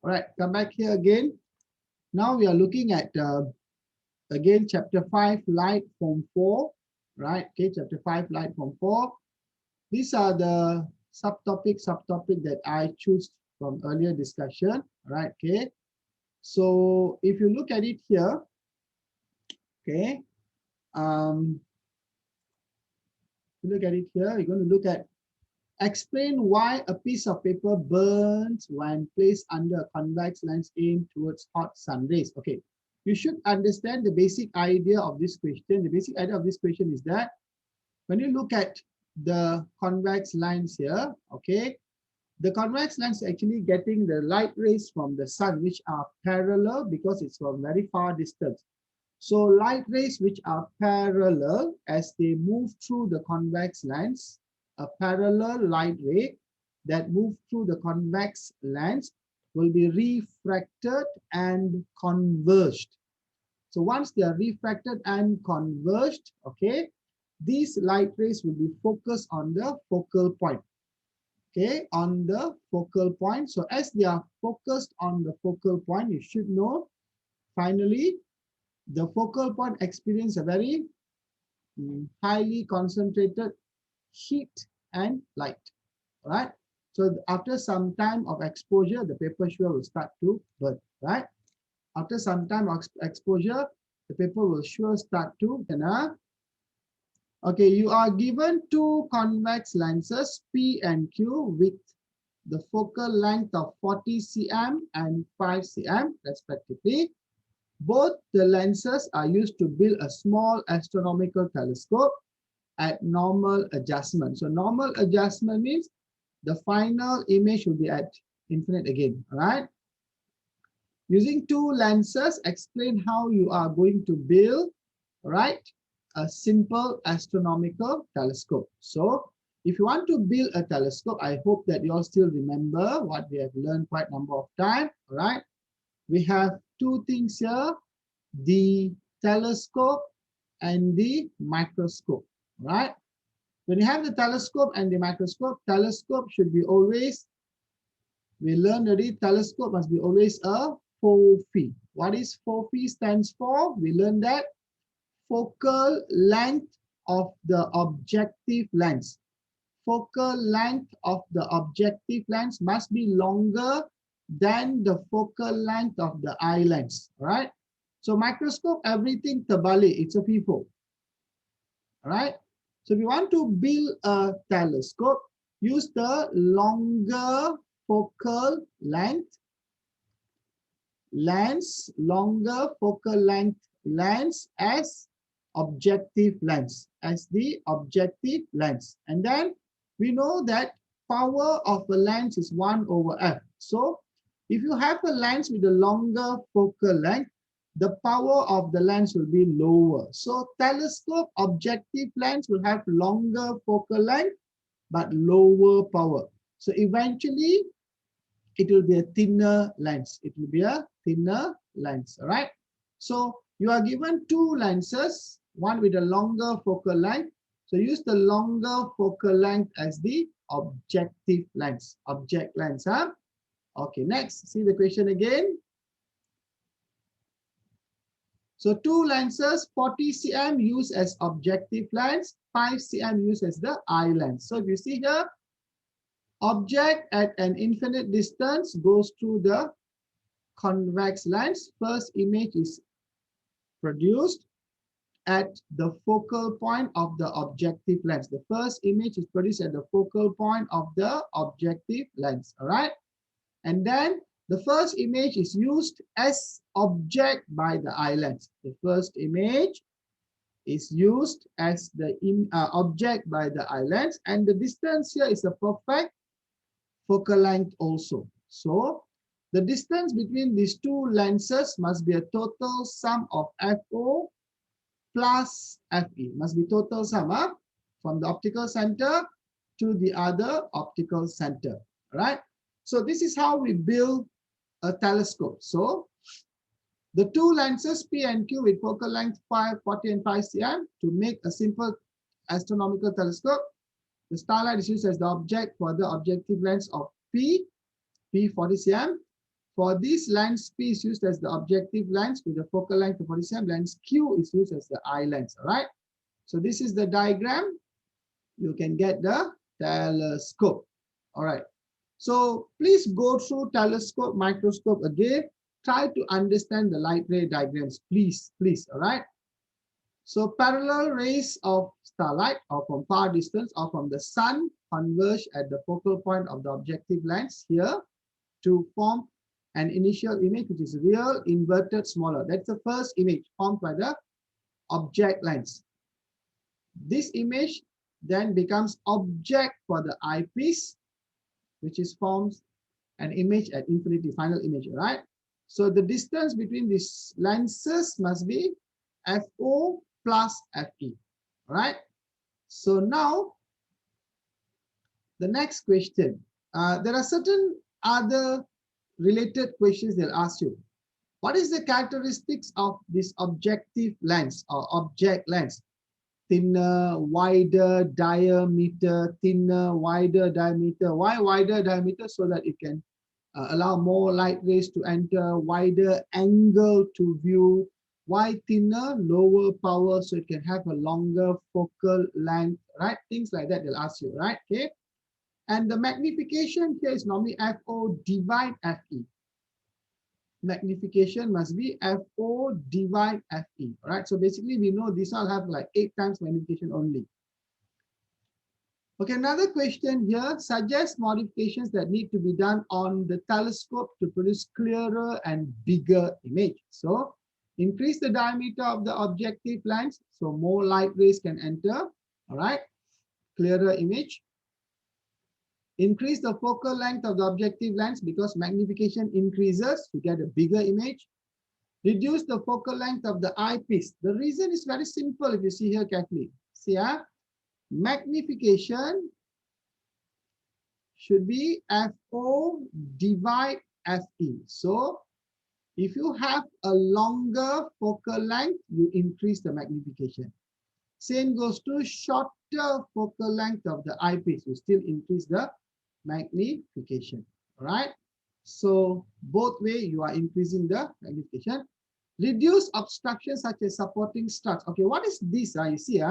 All right, come back here again. Now we are looking at again chapter 5 light form 4, right? Okay, chapter 5 light form 4. These are the subtopic that I choose from earlier discussion, right? Okay, so if you look at it here, okay, look at it here, you're going to look at explain why a piece of paper burns when placed under a convex lens aimed towards hot sun rays. Okay, you should understand the basic idea of this question. The basic idea of this question is that when you look at the convex lens here, okay, the convex lens is actually getting the light rays from the sun, which are parallel because it's from very far distance. So light rays which are parallel as they move through the convex lens, a parallel light ray that move through the convex lens will be refracted and converged. So once they are refracted and converged, okay, these light rays will be focused on the focal point. Okay, on the focal point. So as they are focused on the focal point, you should know finally the focal point experience a very highly concentrated heat and light, right? So after some time of exposure, the paper sure will start to burn, right? After some time of exposure, the paper will sure start to burn. Okay, you are given two convex lenses P and Q with the focal length of 40 cm and 5 cm respectively. Both the lenses are used to build a small astronomical telescope at normal adjustment. So normal adjustment means the final image will be at infinite again, all right? Using two lenses, explain how you are going to build, right, a simple astronomical telescope. So if you want to build a telescope, I hope that you all still remember what we have learned quite a number of times, all right? We have two things here, the telescope and the microscope, right? When you have the telescope and the microscope, telescope should be always, we learned already, telescope must be always a foci. What is foci stands for? We learned that focal length of the objective lens. Focal length of the objective lens must be longer than the focal length of the eye lens, right? So microscope, everything terbalik, it's a FIFO, all right? So if you want to build a telescope, use the longer focal length lens, longer focal length lens as objective lens, as the objective lens. And then we know that power of a lens is 1 over f. So if you have a lens with a longer focal length, the power of the lens will be lower. So telescope objective lens will have longer focal length but lower power. So eventually it will be a thinner lens. It will be a thinner lens, all right? So you are given two lenses, one with a longer focal length. So use the longer focal length as the objective lens, object lens, huh? Okay, next, see the question again. So two lenses, 40 cm used as objective lens, 5 cm used as the eye lens. So if you see here, object at an infinite distance goes through the convex lens. First image is produced at the focal point of the objective lens. The first image is produced at the focal point of the objective lens, all right? And then the first image is used as object by the eye lens. The first image is used as the object by the eye lens, and the distance here is a perfect focal length also. So the distance between these two lenses must be a total sum of FO plus FE. Must be total sum from the optical center to the other optical center, right? So this is how we build a telescope. So the two lenses P and Q with focal length 40 and 5 cm to make a simple astronomical telescope. The starlight is used as the object for the objective lens of P 40 cm. For this lens P is used as the objective lens with the focal length of 47. Lens Q is used as the eye lens. All right. So this is the diagram. You can get the telescope. All right. So please go through telescope, microscope again. Try to understand the light ray diagrams, please. All right. So parallel rays of starlight or from far distance or from the sun converge at the focal point of the objective lens here to form an initial image, which is real inverted smaller. That's the first image formed by the object lens. This image then becomes object for the eyepiece, which is forms an image at infinity, final image, right? So the distance between these lenses must be FO plus FE, right? So now the next question, there are certain other related questions they'll ask you. What is the characteristics of this objective lens or object lens? Thinner, wider diameter, thinner, wider diameter. Why wider diameter? So that it can allow more light rays to enter, wider angle to view. Why thinner? Lower power, so it can have a longer focal length, right? Things like that they'll ask you, right? Okay. And the magnification here is normally FO divide FE. Magnification must be FO divide FE. All right. So basically, we know this all have like 8 times magnification only. Okay, another question here. Suggest modifications that need to be done on the telescope to produce clearer and bigger image. So increase the diameter of the objective lens so more light rays can enter. All right. Clearer image. Increase the focal length of the objective lens because magnification increases to get a bigger image. Reduce the focal length of the eyepiece. The reason is very simple if you see here carefully. See, magnification should be FO divide FE. So if you have a longer focal length, you increase the magnification. Same goes to shorter focal length of the eyepiece. You still increase the magnification. All right. So both way you are increasing the magnification. Reduce obstructions such as supporting struts. Okay, what is this? You see,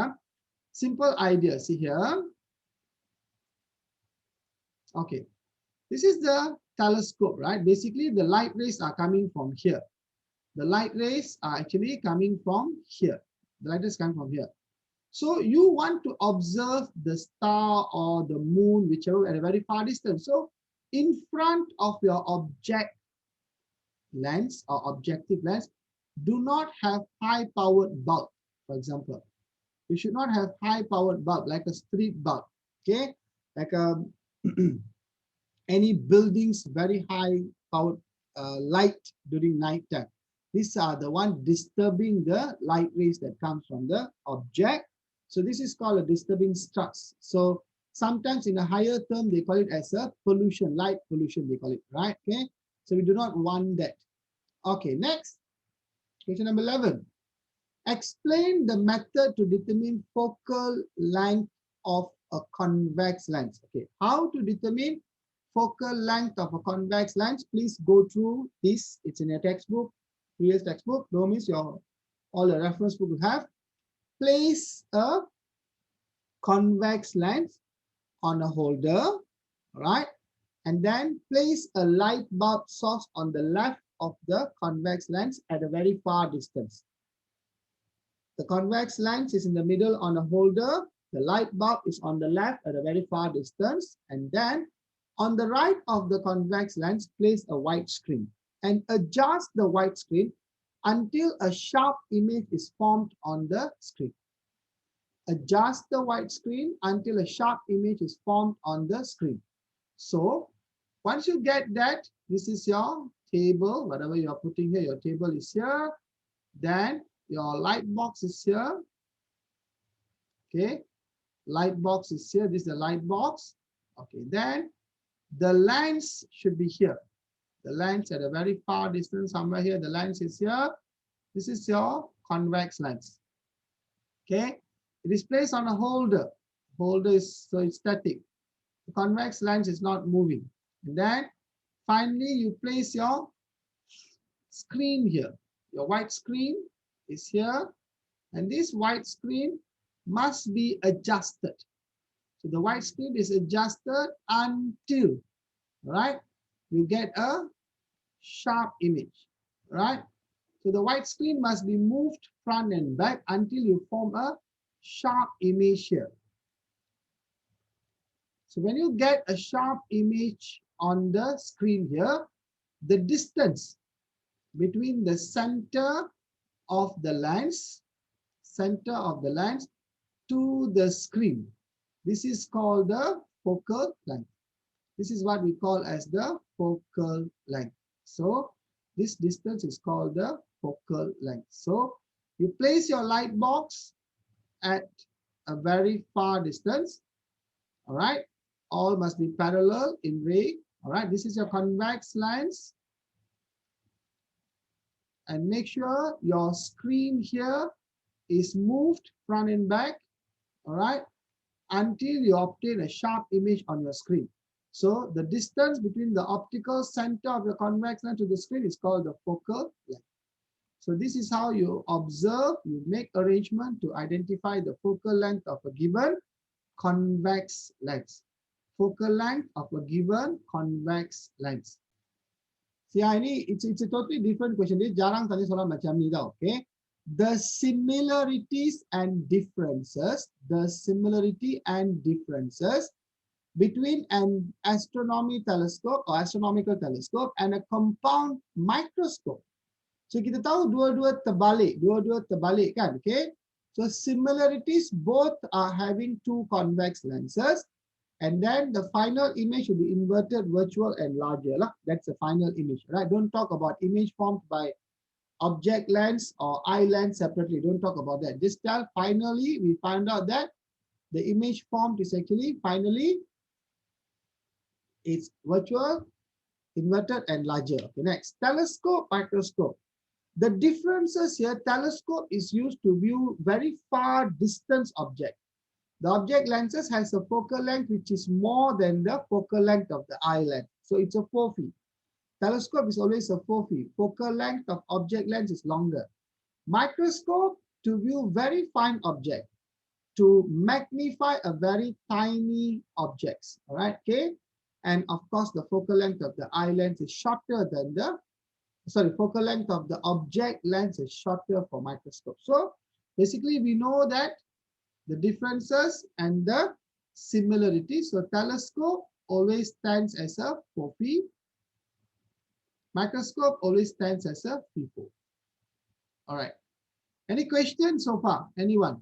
simple idea. See here. Okay, this is the telescope, right? Basically, the light rays are coming from here. The light rays are actually coming from here. The light rays come from here. So you want to observe the star or the moon, whichever, at a very far distance. So in front of your object lens or objective lens, do not have high-powered bulb, for example. You should not have high-powered bulb like a street bulb, okay? Like any buildings, very high-powered light during night time. These are the one disturbing the light rays that comes from the object. So this is called a disturbing struts. So sometimes in a higher term, they call it as a pollution, light pollution, they call it, right? Okay. So we do not want that. Okay, next. Question number 11. Explain the method to determine focal length of a convex lens. Okay, how to determine focal length of a convex lens? Please go through this. It's in your textbook, previous textbook. No means your all the reference book you have. Place a convex lens on a holder, right? And then place a light bulb source on the left of the convex lens at a very far distance. The convex lens is in the middle on a holder. The light bulb is on the left at a very far distance. And then on the right of the convex lens, place a white screen and adjust the white screen until a sharp image is formed on the screen. Adjust the white screen until a sharp image is formed on the screen. So once you get that, this is your table, whatever you are putting here, your table is here. Then your light box is here. Okay, light box is here. This is the light box. Okay, then the lens should be here. The lens at a very far distance, somewhere here. The lens is here. This is your convex lens. Okay, it is placed on a holder. Holder is so it's static. The convex lens is not moving. And then finally, you place your screen here. Your white screen is here, and this white screen must be adjusted. So the white screen is adjusted until, right, you get a sharp image, right? So the white screen must be moved front and back until you form a sharp image here. So when you get a sharp image on the screen here, the distance between the center of the lens to the screen, this is called the focal length. This is what we call as the focal length. So this distance is called the focal length. So you place your light box at a very far distance. All right, all must be parallel in ray. All right, this is your convex lens, and make sure your screen here is moved front and back, all right, until you obtain a sharp image on your screen. So the distance between the optical center of your convex lens to the screen is called the focal length. So this is how you observe, you make arrangement to identify the focal length of a given convex lens. Focal length of a given convex lens. See, it's a totally different question. Dia jarang tanya soalan macam ni tau, okay? The similarities and differences, between an astronomical telescope and a compound microscope. So kita tahu dua-dua terbalik kan, okay? So similarities, both are having two convex lenses, and then the final image will be inverted, virtual, and larger lah. That's the final image, right? Don't talk about image formed by object lens or eye lens separately. Don't talk about that. Just tell finally we find out that the image formed is actually finally it's virtual, inverted, and larger. Okay, next, telescope, microscope. The differences here, telescope is used to view very far distance object. The object lenses has a focal length which is more than the focal length of the eye length. So it's a 4 feet. Telescope is always a 4 feet. Focal length of object lens is longer. Microscope, to view very fine object, to magnify a very tiny objects. All right, okay? And of course, the focal length of the eye lens is shorter than the, focal length of the object lens is shorter for microscope. So basically, we know that the differences and the similarities. So telescope always stands as a 4 feet. Microscope always stands as a 3/4. All right. Any questions so far? Anyone?